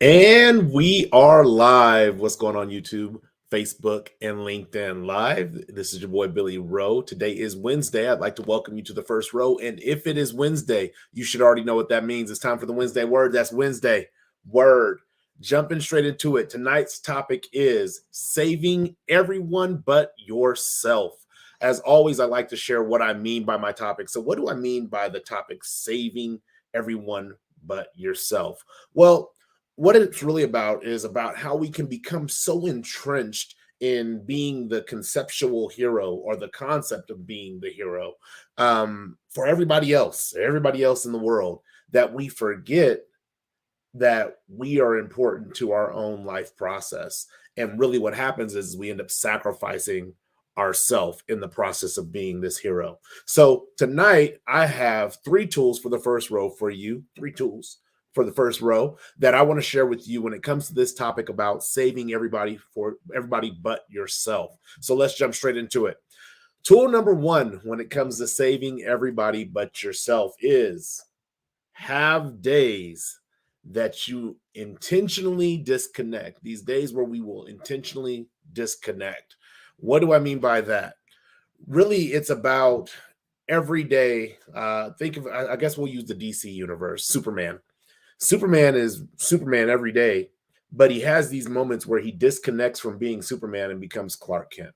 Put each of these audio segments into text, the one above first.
And we are live. What's going on, YouTube, Facebook, and LinkedIn Live? This is your boy, Billy Rowe. Today is Wednesday. I'd like to welcome you to the first row. And if it is Wednesday, you should already know what that means. It's time for the Wednesday word. That's Wednesday word. Jumping straight into it. Tonight's topic is saving everyone but yourself. As always, I like to share what I mean by my topic. So, what do I mean by the topic saving everyone but yourself? Well, what it's really about is about how we can become so entrenched in being the conceptual hero or the concept of being the hero for everybody else in the world, that we forget that we are important to our own life process. And really, what happens is we end up sacrificing ourselves in the process of being this hero. So, tonight, I have three tools for the first row for you, three tools for the first row that I want to share with you when it comes to this topic about saving everybody but yourself. So, let's jump straight into it. Tool number one when it comes to saving everybody but yourself is have days that you intentionally disconnect. These days where we will intentionally disconnect. What do I mean by that? Really, it's about every day. Think of, I guess we'll use the DC universe, Superman. Superman is Superman every day, but he has these moments where he disconnects from being Superman and becomes Clark Kent.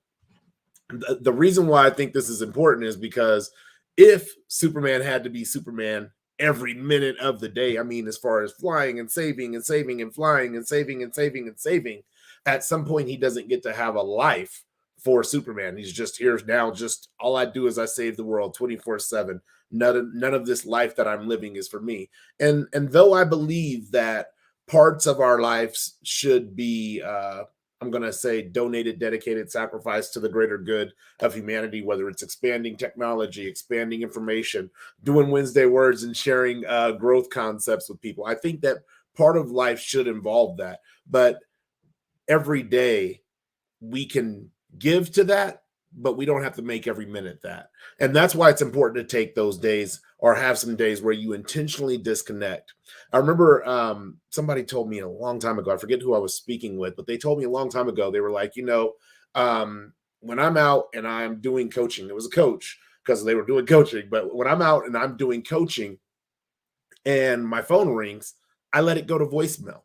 The reason why I think this is important is because if Superman had to be Superman every minute of the day, I mean, as far as flying and saving and saving and flying and saving and saving and saving, at some point he doesn't get to have a life for Superman. He's just here now. Just all I do is I save the world 24/7. None of this life that I'm living is for me. And though I believe that parts of our lives should be I'm going to say donated, dedicated, sacrifice to the greater good of humanity, whether it's expanding technology, expanding information, doing Wednesday words, and sharing growth concepts with people. I think that part of life should involve that. But every day we can give to that, but we don't have to make every minute that. And that's why it's important to take those days or have some days where you intentionally disconnect. I remember somebody told me a long time ago, I forget who I was speaking with, but they told me a long time ago, they were like, when I'm out and I'm doing coaching, it was a coach because they were doing coaching, but when I'm out and I'm doing coaching and my phone rings, I let it go to voicemail.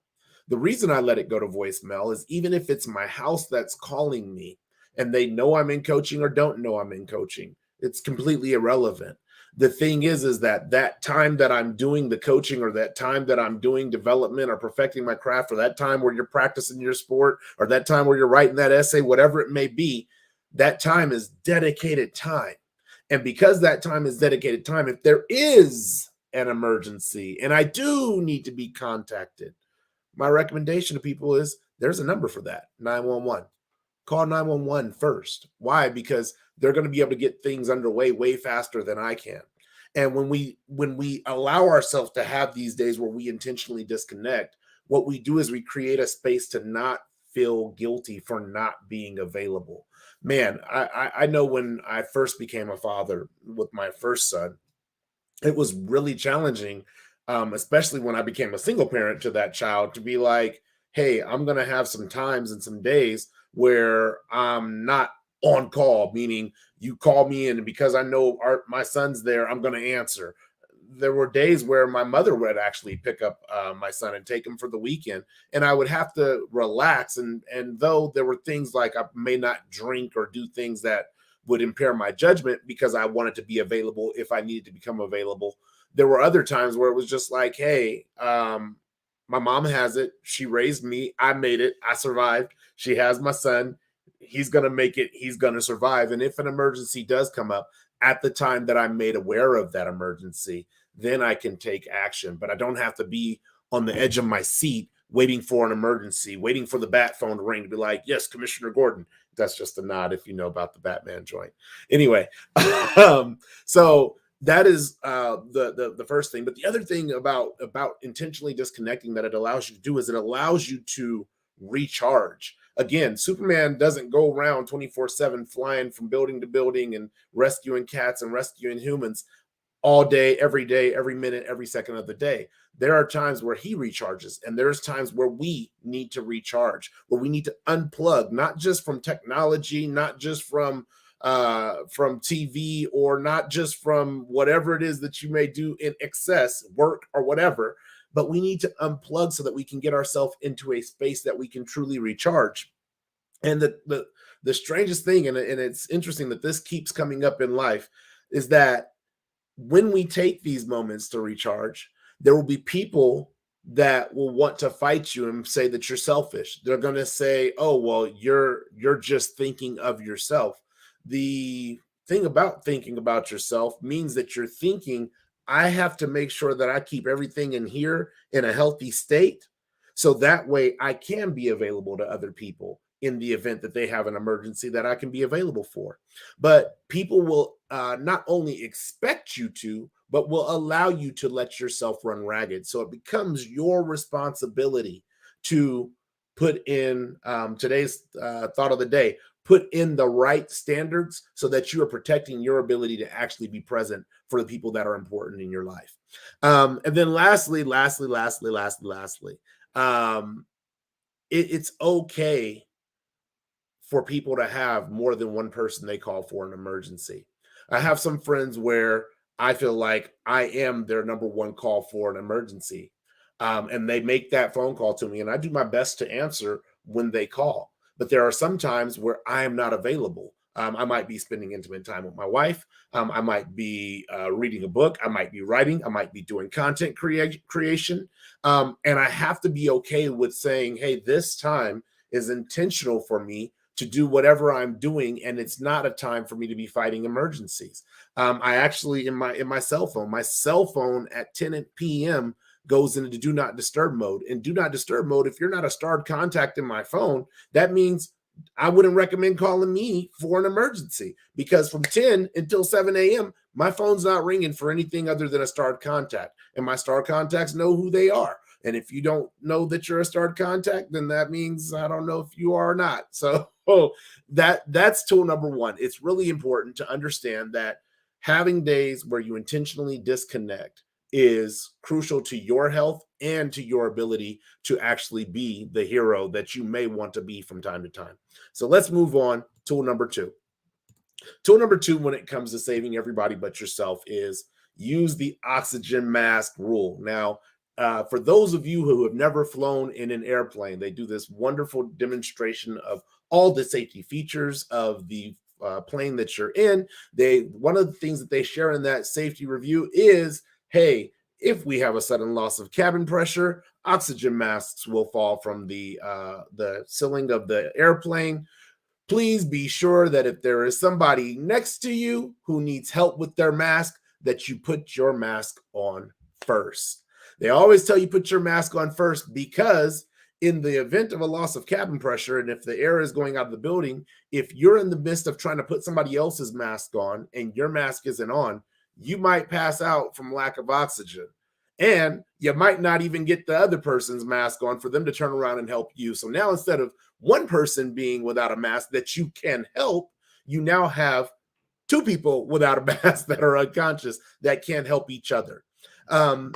The reason I let it go to voicemail is even if it's my house that's calling me and they know I'm in coaching or don't know I'm in coaching, it's completely irrelevant. The thing is that time that I'm doing the coaching or that time that I'm doing development or perfecting my craft or that time where you're practicing your sport or that time where you're writing that essay, whatever it may be, that time is dedicated time. And because that time is dedicated time, if there is an emergency and I do need to be contacted, my recommendation to people is there's a number for that, 911. Call 911 first. Why? Because they're going to be able to get things underway way faster than I can. And when we allow ourselves to have these days where we intentionally disconnect, what we do is we create a space to not feel guilty for not being available. Man, I know when I first became a father with my first son, it was really challenging, especially when I became a single parent to that child, to be like, hey, I'm going to have some times and some days where I'm not on call, meaning you call me in, and because I know my son's there, I'm going to answer. There were days where my mother would actually pick up my son and take him for the weekend, and I would have to relax. And though there were things like I may not drink or do things that would impair my judgment because I wanted to be available if I needed to become available, there were other times where it was just like, hey, my mom has it. She raised me. I made it. I survived. She has my son. He's going to make it. He's going to survive. And if an emergency does come up at the time that I'm made aware of that emergency, then I can take action. But I don't have to be on the edge of my seat waiting for an emergency, waiting for the bat phone to ring to be like, yes, Commissioner Gordon. That's just a nod if you know about the Batman joint. Anyway, so that is the first thing. But the other thing about intentionally disconnecting that it allows you to do is it allows you to recharge. Again, Superman doesn't go around 24/7 flying from building to building and rescuing cats and rescuing humans. all day, every minute, every second of the day. There are times where he recharges, and there's times where we need to recharge, where we need to unplug, not just from technology, not just from TV, or not just from whatever it is that you may do in excess, work or whatever, but we need to unplug so that we can get ourselves into a space that we can truly recharge. And the strangest thing, and it's interesting that this keeps coming up in life, is that when we take these moments to recharge, there will be people that will want to fight you and say that you're selfish. They're going to say, "Oh, well, you're just thinking of yourself." The thing about thinking about yourself means that you're thinking, "I have to make sure that I keep everything in here in a healthy state, so that way I can be available to other people in the event that they have an emergency that I can be available for." But people will not only expect you to, but will allow you to let yourself run ragged. So it becomes your responsibility to put in today's thought of the day, put in the right standards so that you are protecting your ability to actually be present for the people that are important in your life. And then lastly, um, it's okay for people to have more than one person they call for an emergency. I have some friends where I feel like I am their number one call for an emergency. And they make that phone call to me, and I do my best to answer when they call. But there are some times where I am not available. I might be spending intimate time with my wife. I might be reading a book. I might be writing. I might be doing content creation. And I have to be okay with saying, hey, this time is intentional for me to do whatever I'm doing, and it's not a time for me to be fighting emergencies. I actually in my cell phone at 10 p.m. goes into do not disturb mode. And do not disturb mode, if you're not a starred contact in my phone, that means I wouldn't recommend calling me for an emergency, because from 10 until 7 a.m., my phone's not ringing for anything other than a starred contact. And my starred contacts know who they are. And if you don't know that you're a starred contact, then that means I don't know if you are or not. So that's tool number one. It's really important to understand that having days where you intentionally disconnect is crucial to your health and to your ability to actually be the hero that you may want to be from time to time. So let's move on. Tool number two. Tool number two, when it comes to saving everybody but yourself, is use the oxygen mask rule. Now, for those of you who have never flown in an airplane, they do this wonderful demonstration of all the safety features of the plane that you're in. One of the things that they share in that safety review is, hey, if we have a sudden loss of cabin pressure, oxygen masks will fall from the ceiling of the airplane. Please be sure that if there is somebody next to you who needs help with their mask, that you put your mask on first. They always tell you put your mask on first because in the event of a loss of cabin pressure, and if the air is going out of the building, if you're in the midst of trying to put somebody else's mask on and your mask isn't on, you might pass out from lack of oxygen. And you might not even get the other person's mask on for them to turn around and help you. So now, instead of one person being without a mask that you can help, you now have two people without a mask that are unconscious that can't help each other. Um,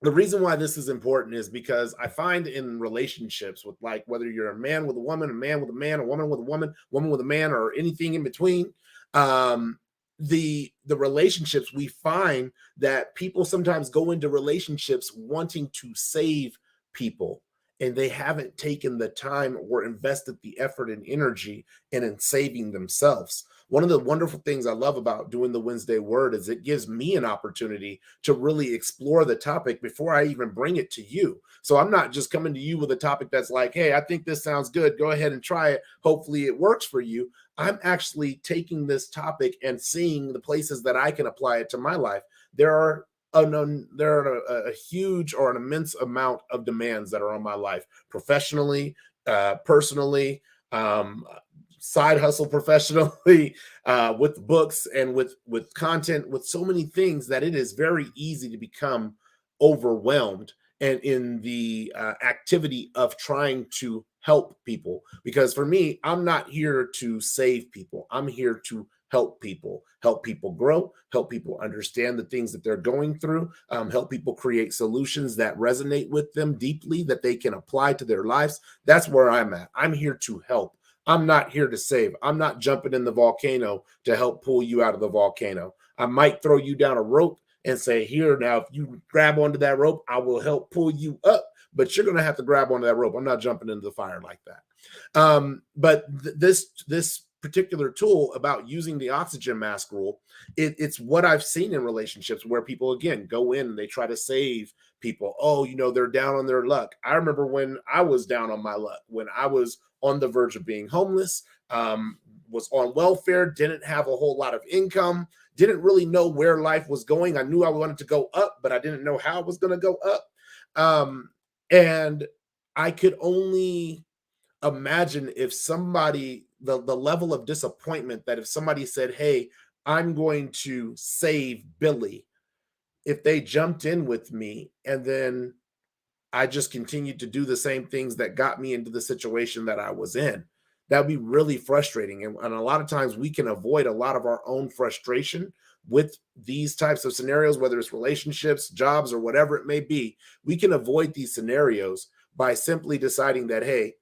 the reason why this is important is because I find in relationships, with like whether you're a man with a woman, a man with a man, a woman with a woman with a man, or anything in between, um, the relationships, we find that people sometimes go into relationships wanting to save people, and they haven't taken the time or invested the effort and energy in saving themselves. One of the wonderful things I love about doing the Wednesday Word is it gives me an opportunity to really explore the topic before I even bring it to you. So I'm not just coming to you with a topic that's like, hey, I think this sounds good. Go ahead and try it. Hopefully it works for you. I'm actually taking this topic and seeing the places that I can apply it to my life. There are a huge or an immense amount of demands that are on my life, professionally, personally, side hustle professionally, with books and with content, with so many things, that it is very easy to become overwhelmed and in the activity of trying to help people. Because for me, I'm not here to save people. I'm here to help people grow, help people understand the things that they're going through, help people create solutions that resonate with them deeply that they can apply to their lives. That's where I'm at. I'm here to help. I'm not here to save. I'm not jumping in the volcano to help pull you out of the volcano. I might throw you down a rope and say, here, now, if you grab onto that rope, I will help pull you up, but you're going to have to grab onto that rope. I'm not jumping into the fire like that. This particular tool about using the oxygen mask rule, it's what I've seen in relationships where people, again, go in and they try to save people. Oh, they're down on their luck. I remember when I was down on my luck, when I was on the verge of being homeless, was on welfare, didn't have a whole lot of income, didn't really know where life was going. I knew I wanted to go up, but I didn't know how it was going to go up. And I could only imagine if somebody, the level of disappointment that if somebody said, hey, I'm going to save Billy, if they jumped in with me and then I just continued to do the same things that got me into the situation that I was in, that would be really frustrating. And a lot of times we can avoid a lot of our own frustration with these types of scenarios, whether it's relationships, jobs, or whatever it may be. We can avoid these scenarios by simply deciding that, hey,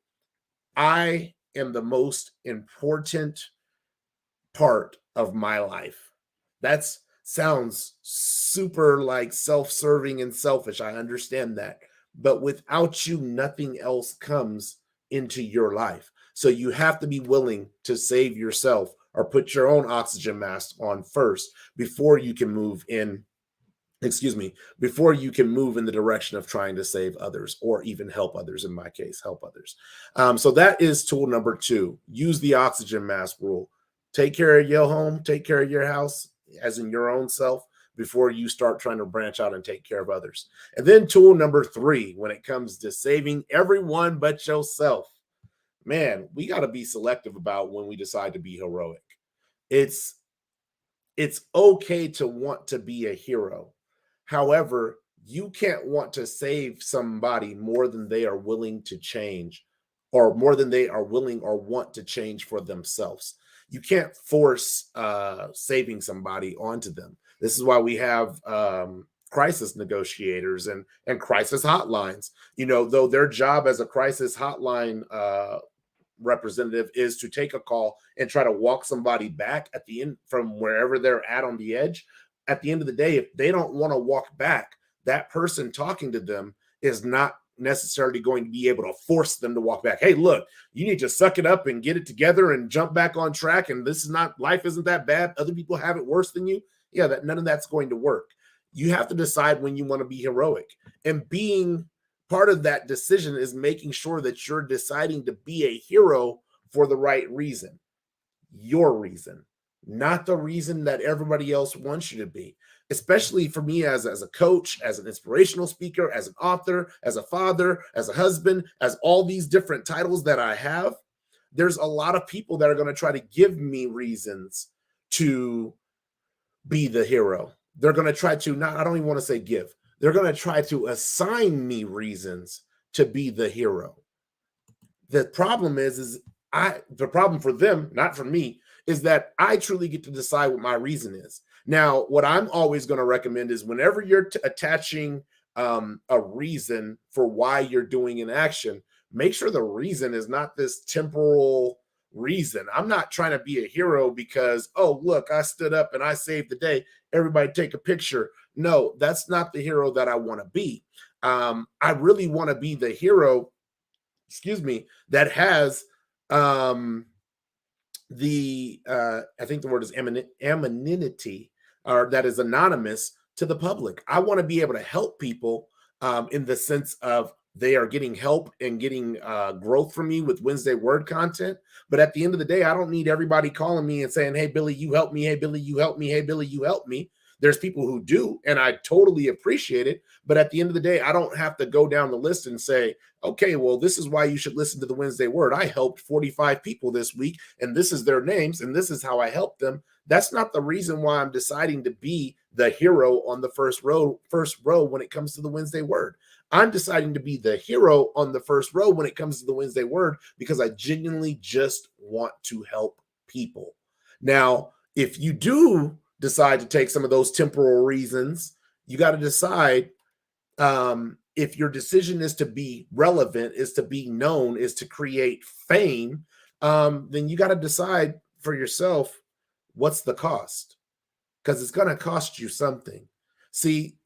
I am the most important part of my life. That sounds super like self-serving and selfish. I understand that. But without you, nothing else comes into your life. So you have to be willing to save yourself or put your own oxygen mask on first before you can move in, before you can move in the direction of trying to save others or even help others. In my case, help others. So that is tool number 2. Use the oxygen mask rule. Take care of your home, take care of your house, as in your own self, before you start trying to branch out and take care of others. And then tool number 3, when it comes to saving everyone but yourself, man, we got to be selective about when we decide to be heroic. It's okay to want to be a hero. However, you can't want to save somebody more than they are willing to change, or more than they are willing or want to change for themselves. You can't force saving somebody onto them. This is why we have crisis negotiators and crisis hotlines. Though their job as a crisis hotline representative is to take a call and try to walk somebody back at the end from wherever they're at on the edge. At the end of the day, if they don't want to walk back, that person talking to them is not necessarily going to be able to force them to walk back. Hey, look, you need to suck it up and get it together and jump back on track. And this is not, life isn't that bad. Other people have it worse than you. Yeah, that none of that's going to work. You have to decide when you want to be heroic, and being part of that decision is making sure that you're deciding to be a hero for the right reason, your reason, not the reason that everybody else wants you to be. Especially for me as a coach, as an inspirational speaker, as an author, as a father, as a husband, as all these different titles that I have, there's a lot of people that are going to try to give me reasons to be the hero. They're going to try to, not, I don't even want to say give, they're going to try to assign me reasons to be the hero. The problem is the problem for them, not for me, is that I truly get to decide what my reason is. Now, what I'm always going to recommend is whenever you're attaching a reason for why you're doing an action, make sure the reason is not this temporal reason. I'm not trying to be a hero because, oh, look, I stood up and I saved the day. Everybody take a picture. No, that's not the hero that I want to be. I really want to be the hero, that has I think the word is anonymity, or that is anonymous to the public. I want to be able to help people in the sense of they are getting help and getting growth from me with Wednesday Word content. But at the end of the day, I don't need everybody calling me and saying, hey, Billy, you help me. Hey, Billy, you help me. Hey, Billy, you help me. There's people who do, and I totally appreciate it. But at the end of the day, I don't have to go down the list and say, okay, well, this is why you should listen to the Wednesday Word. I helped 45 people this week, and this is their names, and this is how I helped them. That's not the reason why I'm deciding to be the hero on the first row when it comes to the Wednesday Word. I'm deciding to be the hero on the first row when it comes to the Wednesday Word because I genuinely just want to help people. Now, If you do decide to take some of those temporal reasons, you got to decide, if your decision is to be relevant, is to be known, is to create fame, then you got to decide for yourself, what's the cost? Because it's going to cost you something. See,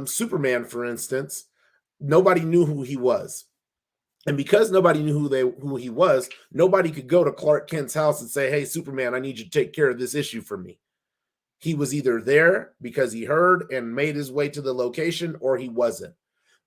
Superman, for instance, nobody knew who he was. And because nobody knew who he was, nobody could go to Clark Kent's house and say, "Hey, Superman, I need you to take care of this issue for me." He was either there because he heard and made his way to the location, or he wasn't.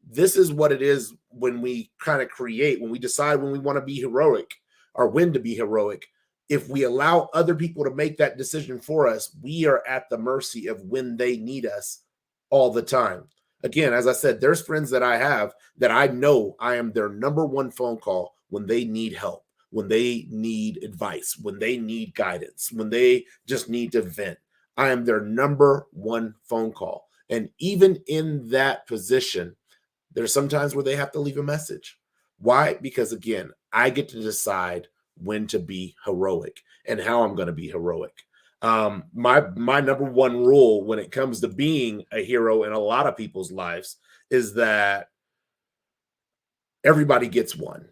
This is what it is when we kind of create, when we decide when we want to be heroic or when to be heroic. If we allow other people to make that decision for us, we are at the mercy of when they need us all the time. Again, as I said, there's friends that I have that I know I am their number one phone call when they need help, when they need advice, when they need guidance, when they just need to vent. I am their number one phone call. And even in that position, there's sometimes where they have to leave a message. Why? Because again, I get to decide when to be heroic and how I'm going to be heroic. My number one rule when it comes to being a hero in a lot of people's lives is that everybody gets one.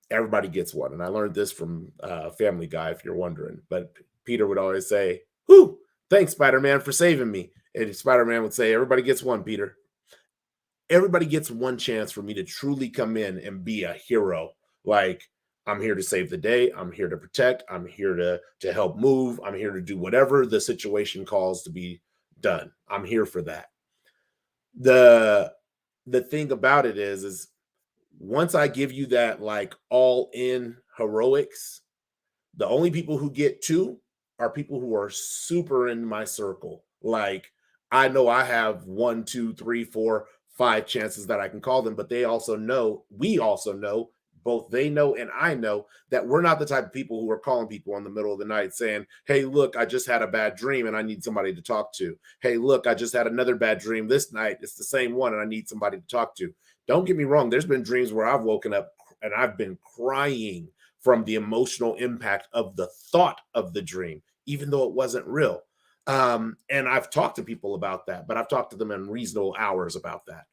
Everybody gets one, and I learned this from Family Guy, if you're wondering. But Peter would always say, "Whoo, thanks, Spider-Man, for saving me." And Spider-Man would say, "Everybody gets one, Peter. Everybody gets one chance for me to truly come in and be a hero. Like, I'm here to save the day. I'm here to protect. I'm here to help move. I'm here to do whatever the situation calls to be done. I'm here for that." The the thing about it is once I give you that like all in heroics, the only people who get two are people who are super in my circle. Like, I know I have one, two, three, four, five chances that I can call them, but they also know, we also know, both they know and I know that we're not the type of people who are calling people in the middle of the night saying, "Hey, look, I just had a bad dream and I need somebody to talk to. Hey, look, I just had another bad dream this night. It's the same one and I need somebody to talk to." Don't get me wrong. There's been dreams where I've woken up and I've been crying from the emotional impact of the thought of the dream, even though it wasn't real. And I've talked to people about that, but I've talked to them in reasonable hours about that.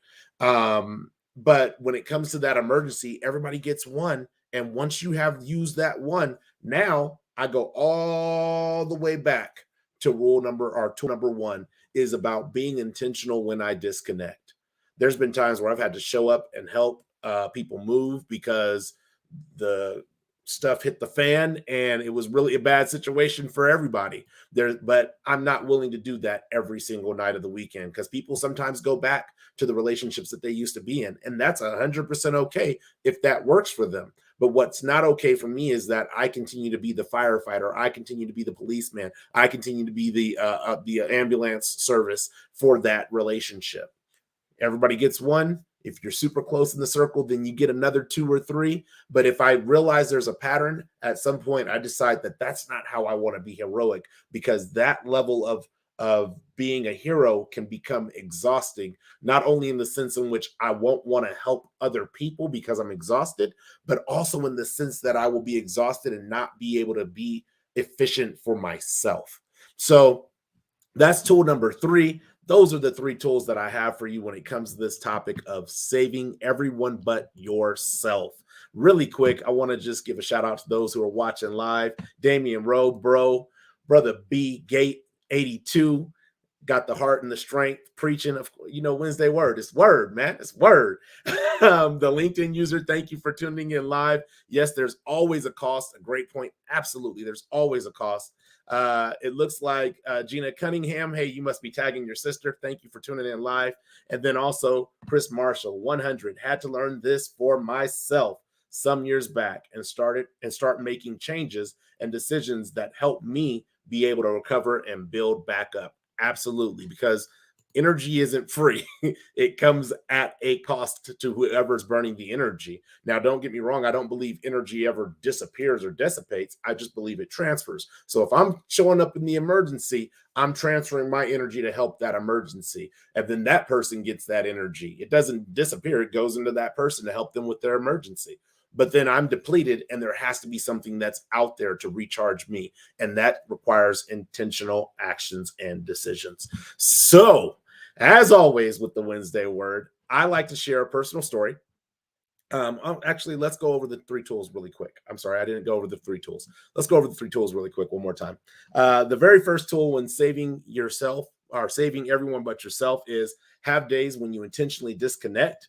But when it comes to that emergency, everybody gets one. And once you have used that one, now I go all the way back to rule number or tool number one is about being intentional when I disconnect. There's been times where I've had to show up and help people move because the stuff hit the fan and it was really a bad situation for everybody there. But I'm not willing to do that every single night of the weekend because people sometimes go back to the relationships that they used to be in, and that's 100% okay if that works for them. But what's not okay for me is that I continue to be the firefighter, I continue to be the policeman, I continue to be the ambulance service for that relationship. Everybody gets one. If you're super close in the circle, then you get another two or three. But if I realize there's a pattern, at some point I decide that that's not how I want to be heroic, because that level of being a hero can become exhausting, not only in the sense in which I won't want to help other people because I'm exhausted, but also in the sense that I will be exhausted and not be able to be efficient for myself. So that's tool number three. Those are the three tools that I have for you when it comes to this topic of saving everyone but yourself. Really quick, I want to just give a shout out to those who are watching live. Damian Rowe, brother B Gate 82, got the heart and the strength preaching of Wednesday word. It's word, man. It's word. The LinkedIn user, thank you for tuning in live. Yes, there's always a cost. A great point. Absolutely, there's always a cost. It looks like Gina Cunningham. Hey, you must be tagging your sister. Thank you for tuning in live. And then also Chris Marshall, 100. Had to learn this for myself some years back and start making changes and decisions that help me be able to recover and build back up. Absolutely, because energy isn't free. It comes at a cost to whoever's burning the energy. Now, don't get me wrong. I don't believe energy ever disappears or dissipates. I just believe it transfers. So if I'm showing up in the emergency, I'm transferring my energy to help that emergency. And then that person gets that energy. It doesn't disappear. It goes into that person to help them with their emergency. but then I'm depleted, and there has to be something that's out there to recharge me. And that requires intentional actions and decisions. So, as always, with the Wednesday word, I like to share a personal story. Actually, let's go over the three tools really quick. I'm sorry, I didn't go over the three tools. Let's go over the three tools really quick one more time. The very first tool when saving yourself or saving everyone but yourself is have days when you intentionally disconnect.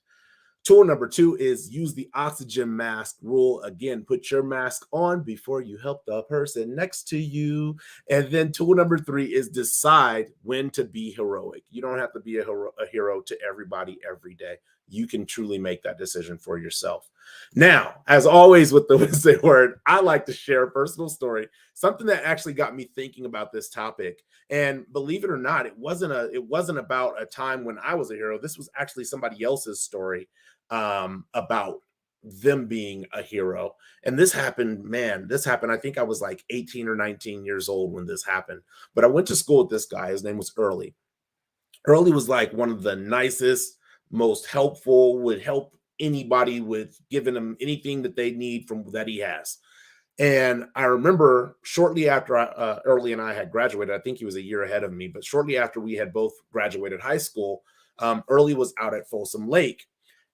Tool number two is use the oxygen mask rule. Again, put your mask on before you help the person next to you. And then tool number three is decide when to be heroic. You don't have to be a hero to everybody every day. You can truly make that decision for yourself. Now, as always with the Wednesday word, I like to share a personal story, something that actually got me thinking about this topic. And believe it or not, it wasn't about a time when I was a hero. This was actually somebody else's story about them being a hero. And this happened, man, this happened. I think I was like 18 or 19 years old when this happened. But I went to school with this guy. His name was Early. Early was like one of the nicest, most helpful, would help anybody with giving them anything that they need from that he has. And I remember shortly after Early and I had graduated, I think he was a year ahead of me, but shortly after we had both graduated high school, Early was out at Folsom Lake.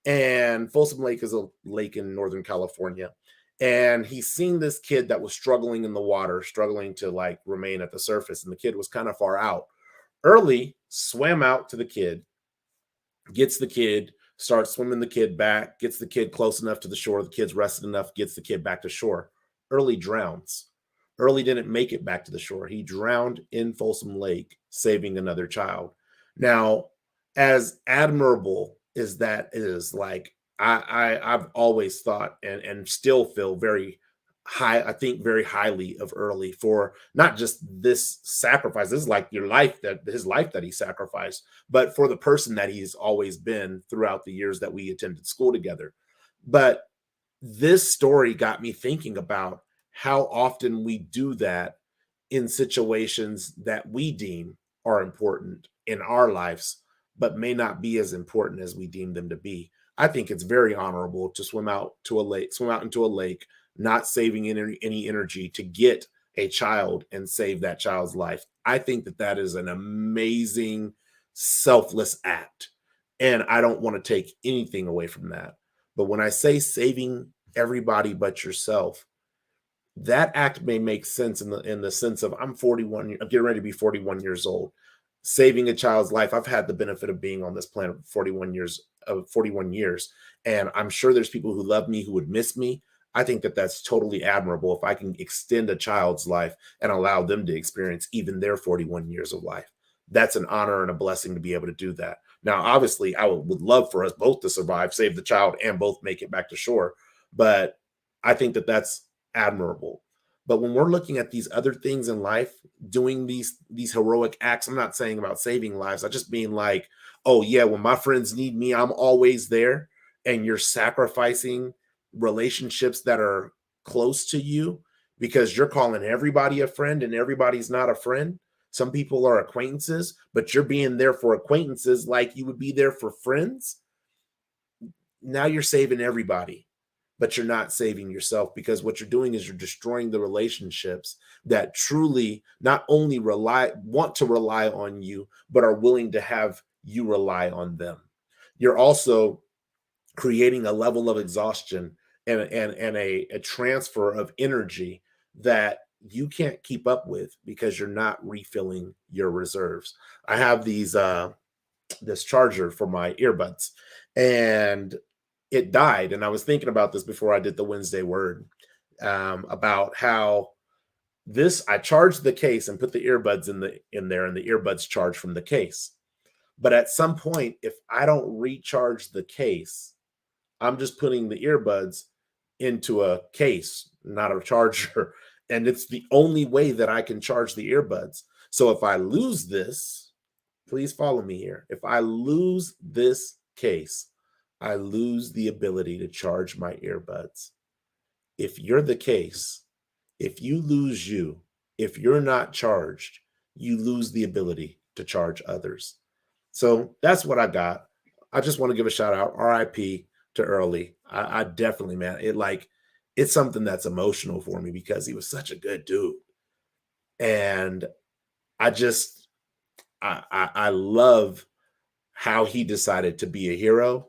And Folsom Lake is a lake in Northern California. And he's seen this kid that was struggling in the water, struggling to like remain at the surface. And the kid was kind of far out. Early swam out to the kid, gets the kid, starts swimming the kid back, gets the kid close enough to the shore. The kid's rested enough, gets the kid back to shore. Early drowns. Early didn't make it back to the shore. He drowned in Folsom Lake, saving another child. Now, as admirable as that is, like I've always thought and still feel very high, I think very highly of Early for not just this sacrifice. This is like your life, that his life that he sacrificed, but for the person that he's always been throughout the years that we attended school together. But this story got me thinking about how often we do that in situations that we deem are important in our lives, but may not be as important as we deem them to be. I think it's very honorable to swim out into a lake, not saving any energy to get a child and save that child's life. I think that that is an amazing, selfless act. And I don't want to take anything away from that. But when I say saving everybody but yourself, that act may make sense in the sense of I'm 41, I'm getting ready to be 41 years old, saving a child's life. I've had the benefit of being on this planet for 41 years, and I'm sure there's people who love me who would miss me. I think that that's totally admirable if I can extend a child's life and allow them to experience even their 41 years of life. That's an honor and a blessing to be able to do that. Now, obviously, I would love for us both to survive, save the child, and both make it back to shore. But I think that that's admirable. But when we're looking at these other things in life, doing these heroic acts, I'm not saying about saving lives. I just mean like, oh yeah, when my friends need me, I'm always there, and you're sacrificing relationships that are close to you because you're calling everybody a friend and everybody's not a friend. Some people are acquaintances, but you're being there for acquaintances like you would be there for friends. Now you're saving everybody, but you're not saving yourself, because what you're doing is you're destroying the relationships that truly not only want to rely on you, but are willing to have you rely on them. You're also creating a level of exhaustion and a transfer of energy that you can't keep up with because you're not refilling your reserves. I have this charger for my earbuds, and it died. And I was thinking about this before I did the Wednesday word, about how this I charged the case and put the earbuds in there, and the earbuds charge from the case. But at some point, if I don't recharge the case, I'm just putting the earbuds into a case, not a charger. And it's the only way that I can charge the earbuds. So if I lose this, please follow me here. If I lose this case, I lose the ability to charge my earbuds. If you're the case, if you lose you, if you're not charged, you lose the ability to charge others. So that's what I got. I just want to give a shout out, RIP to Early. I definitely, man, it's something that's emotional for me because he was such a good dude. And I just I love how he decided to be a hero.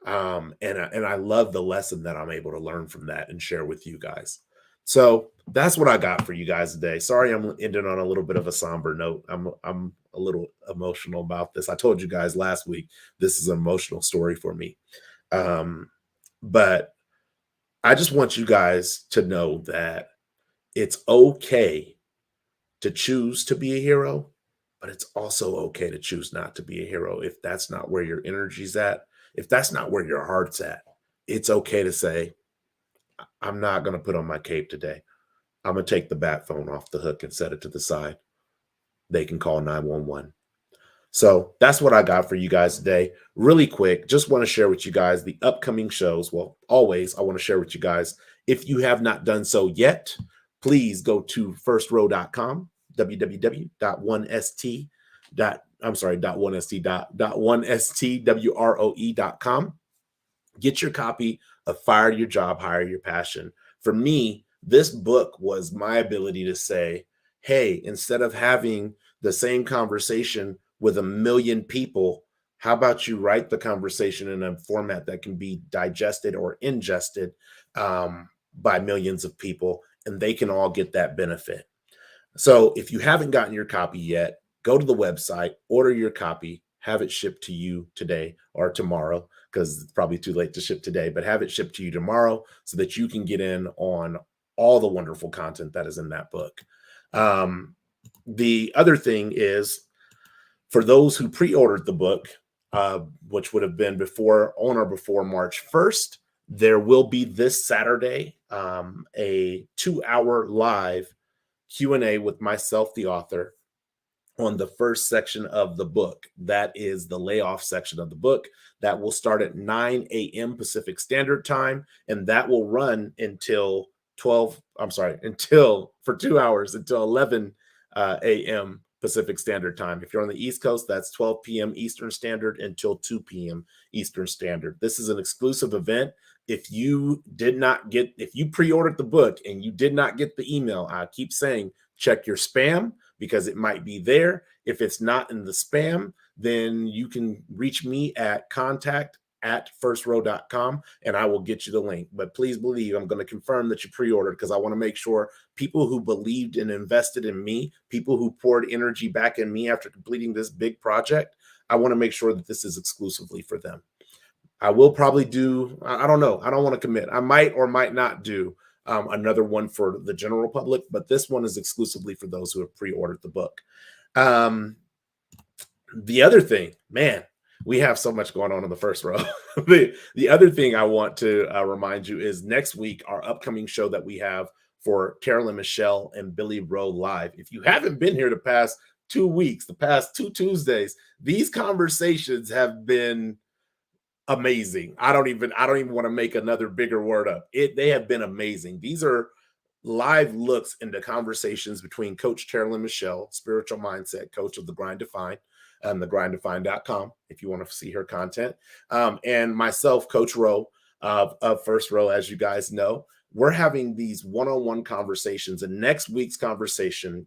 And I love the lesson that I'm able to learn from that and share with you guys. So that's what I got for you guys today. Sorry, I'm ending on a little bit of a somber note. I'm a little emotional about this. I told you guys last week this is an emotional story for me. Um, but I just want you guys to know that it's okay to choose to be a hero, but it's also okay to choose not to be a hero if that's not where your energy's at, if that's not where your heart's at. It's okay to say, I'm not going to put on my cape today. I'm going to take the bat phone off the hook and set it to the side. They can call 911. So that's what I got for you guys today. Really quick, just want to share with you guys the upcoming shows. Well, always, I want to share with you guys. If you have not done so yet, please go to firstrow.com, www.1st. I'm sorry, .1st.1stwroe.com. Get your copy of Fire Your Job, Hire Your Passion. For me, this book was my ability to say, hey, instead of having the same conversation with a million people, how about you write the conversation in a format that can be digested or ingested by millions of people, and they can all get that benefit. So if you haven't gotten your copy yet, go to the website, order your copy, have it shipped to you today or tomorrow, because it's probably too late to ship today, but have it shipped to you tomorrow so that you can get in on all the wonderful content that is in that book. The other thing is, for those who pre-ordered the book, which would have been on or before March 1st, there will be this Saturday a 2-hour live Q&A with myself, the author, on the first section of the book. That is the layoff section of the book. That will start at 9 a.m. Pacific Standard Time, and that will run until for 2 hours, until 11 a.m. Pacific Standard Time. If you're on the East Coast, that's 12 p.m. Eastern Standard until 2 p.m. Eastern Standard. This is an exclusive event. If you pre-ordered the book and you did not get the email, I keep saying, check your spam, because it might be there. If it's not in the spam, then you can reach me at contact@firstrow.com and I will get you the link. But please believe I'm going to confirm that you pre-ordered, because I want to make sure people who believed and invested in me, people who poured energy back in me after completing this big project, I want to make sure that this is exclusively for them. I will probably I don't know. I don't want to commit. I might or might not do another one for the general public, but this one is exclusively for those who have pre-ordered the book. The other thing, man, we have so much going on in the first row. the other thing I want to remind you is next week, our upcoming show that we have for Carolyn Michelle and Billy Rowe Live. If you haven't been here the past 2 weeks, the past 2 Tuesdays, these conversations have been amazing. I don't even want to make another bigger word up. They have been amazing. These are live looks into conversations between Coach Carolyn Michelle, spiritual mindset coach of the Grind Defined, and thegrinddefined.com if you want to see her content, and myself, Coach Rowe of First Row. As you guys know, we're having these one-on-one conversations, and next week's conversation,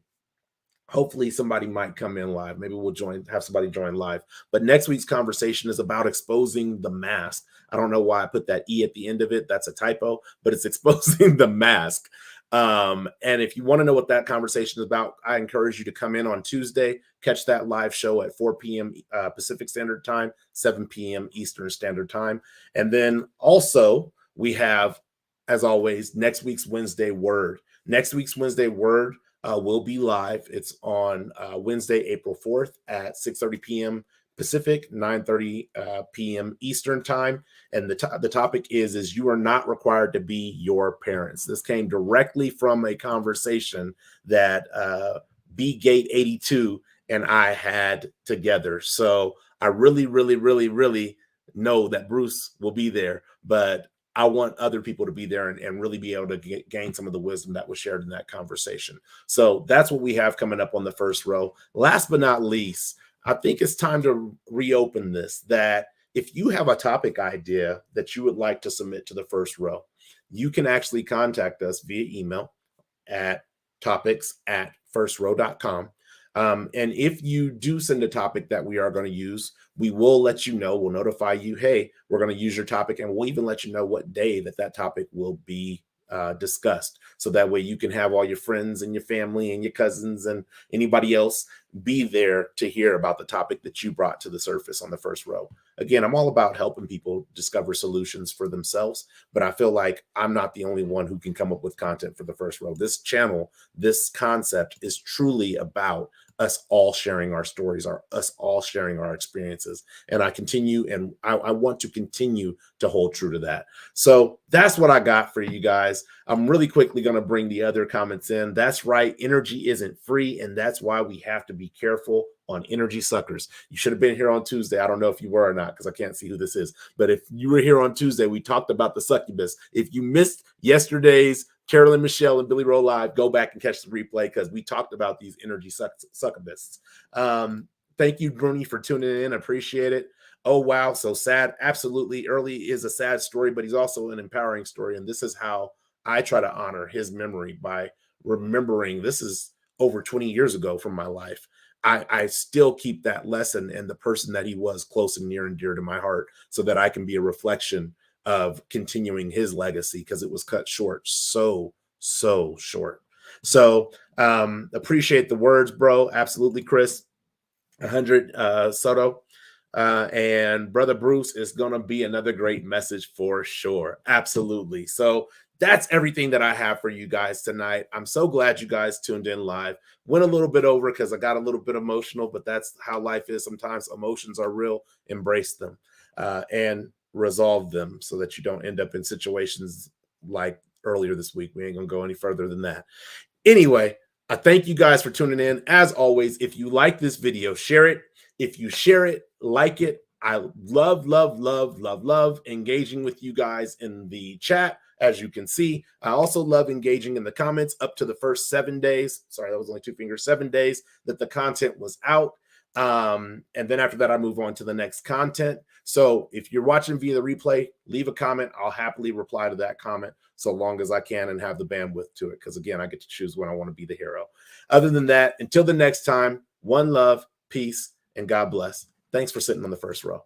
hopefully somebody might come in live. Maybe we'll have somebody join live. But next week's conversation is about exposing the mask. I don't know why I put that E at the end of it. That's a typo, but it's exposing the mask. And if you want to know what that conversation is about, I encourage you to come in on Tuesday, catch that live show at 4 p.m. Pacific Standard Time, 7 p.m. Eastern Standard Time. And then also we have, as always, next week's Wednesday Word. Next week's Wednesday Word will be live. It's on Wednesday, April 4th at 6:30 p.m. Pacific, 9:30 p.m. Eastern Time. And the topic is you are not required to be your parents. This came directly from a conversation that B Gate 82 and I had together. So I really, really, really, really know that Bruce will be there, but I want other people to be there and really be able to gain some of the wisdom that was shared in that conversation. So that's what we have coming up on the first row. Last but not least, I think it's time to reopen this, that if you have a topic idea that you would like to submit to the first row, you can actually contact us via email at topics@firstrow.com. And if you do send a topic that we are going to use, we will let you know. We'll notify you, hey, we're going to use your topic, and we'll even let you know what day that topic will be discussed. So that way you can have all your friends and your family and your cousins and anybody else be there to hear about the topic that you brought to the surface on the first row. Again, I'm all about helping people discover solutions for themselves, but I feel like I'm not the only one who can come up with content for the first row. This channel, this concept is truly about us all sharing our stories, us all sharing our experiences. And I want to continue to hold true to that. So that's what I got for you guys. I'm really quickly going to bring the other comments in. That's right. Energy isn't free. And that's why we have to be careful on energy suckers. You should have been here on Tuesday. I don't know if you were or not, because I can't see who this is. But if you were here on Tuesday, we talked about the succubus. If you missed yesterday's Carolyn Michelle and Billy Roll Live, go back and catch the replay, because we talked about these energy succubuses. Thank you, Bruni, for tuning in. Appreciate it. Oh, wow. So sad. Absolutely. Early is a sad story, but he's also an empowering story. And this is how I try to honor his memory, by remembering this is over 20 years ago from my life. I still keep that lesson and the person that he was close and near and dear to my heart, so that I can be a reflection of continuing his legacy, because it was cut short, so short. So appreciate the words, bro. Absolutely, Chris. 100 Soto. And Brother Bruce is going to be another great message for sure. Absolutely. So that's everything that I have for you guys tonight. I'm so glad you guys tuned in live. Went a little bit over because I got a little bit emotional, but that's how life is. Sometimes emotions are real. Embrace them and resolve them, so that you don't end up in situations like earlier this week. We ain't going to go any further than that. Anyway, I thank you guys for tuning in. As always, if you like this video, share it. If you share it, like it. I love engaging with you guys in the chat. As you can see, I also love engaging in the comments up to the first 7 days. Sorry, that was only 2 fingers, 7 days that the content was out. And then after that, I move on to the next content. So if you're watching via the replay, leave a comment. I'll happily reply to that comment, so long as I can and have the bandwidth to it. Because again, I get to choose when I want to be the hero. Other than that, until the next time, one love, peace, and God bless. Thanks for sitting on the first row.